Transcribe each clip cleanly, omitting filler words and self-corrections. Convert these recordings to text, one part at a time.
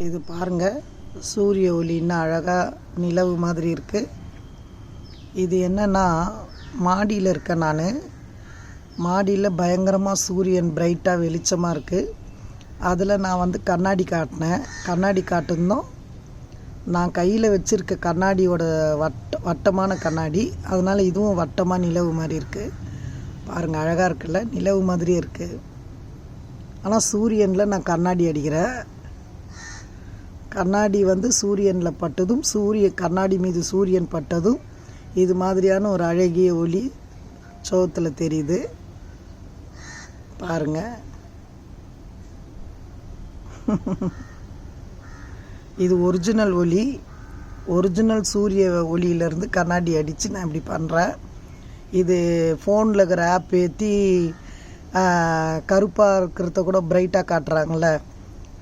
இது பாருங்கள், சூரிய ஒளி இன்னும் அழகாக நிலவு மாதிரி இருக்குது. இது என்னென்னா, மாடியில் இருக்கேன் நான். மாடியில் பயங்கரமாக சூரியன் பிரைட்டாக வெளிச்சமாக இருக்குது. அதில் நான் கண்ணாடி காட்டினேன். கண்ணாடி காட்டிருந்தோம். நான் கையில் வச்சுருக்க கண்ணாடியோட வட்டமான கண்ணாடி, அதனால் இதுவும் வட்டமாக நிலவு மாதிரி இருக்குது. பாருங்கள், அழகாக இருக்குல்ல, நிலவு மாதிரியே இருக்குது. ஆனால் சூரியனில் நான் கண்ணாடி அடிக்கிறேன். கண்ணாடி சூரியனில் பட்டதும், கண்ணாடி மீது சூரியன் பட்டதும் இது மாதிரியான ஒரு அழகிய ஒளி சோகத்தில் தெரியுது. பாருங்க, இது ஒரிஜினல் ஒளி. ஒரிஜினல் சூரிய ஒளியிலேருந்து கண்ணாடி அடித்து நான் இப்படி பண்ணுறேன். இது ஃபோனில் இருக்கிற ஆப் ஏற்றி கருப்பாக இருக்கிறத கூட பிரைட்டாக காட்டுறாங்கள,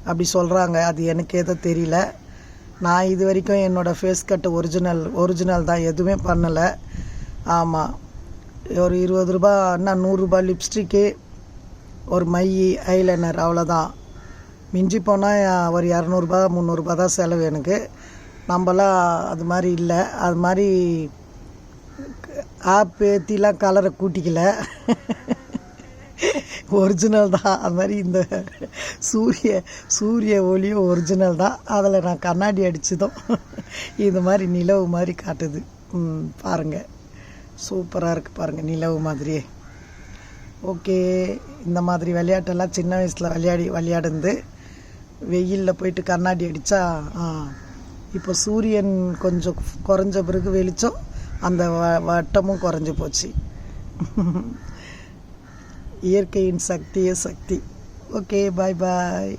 அப்படி சொல்கிறாங்க. அது எனக்கு எதோ தெரியல. நான் இது வரைக்கும் என்னோடய ஃபேஸ் கட்டு ஒரிஜினல் தான், எதுவுமே பண்ணலை. ஆமாம், ஒரு 20 ரூபா, இன்னும் 100 ரூபா லிப்ஸ்டிக்கு, ஒரு மை, ஐலைனர், அவ்வளோதான். மிஞ்சி போனால் ஒரு 200 300 தான் செலவு எனக்கு. நம்மளாம் அது மாதிரி இல்லை. அது மாதிரி ஆப் ஏற்றிலாம் கலரை கூட்டிக்கல. ஒரிஜினல் தான். அது மாதிரி இந்த சூரிய ஒளியும் ஒரிஜினல் தான். அதில் நான் கண்ணாடி அடித்ததும் இது மாதிரி நிலவு மாதிரி காட்டுது. பாருங்கள், சூப்பராக இருக்குது பாருங்கள், நிலவு மாதிரியே. ஓகே, இந்த மாதிரி விளையாட்டெல்லாம் சின்ன வயசில் விளையாடுந்து வெயிலில் போயிட்டு கண்ணாடி அடித்தா, இப்போ சூரியன் கொஞ்சம் குறைஞ்ச பிறகு வெளிச்சம், அந்த வட்டமும் குறைஞ்சி போச்சு. இயற்கையின் சக்தியே சக்தி. ஓகே, பாய் பாய்.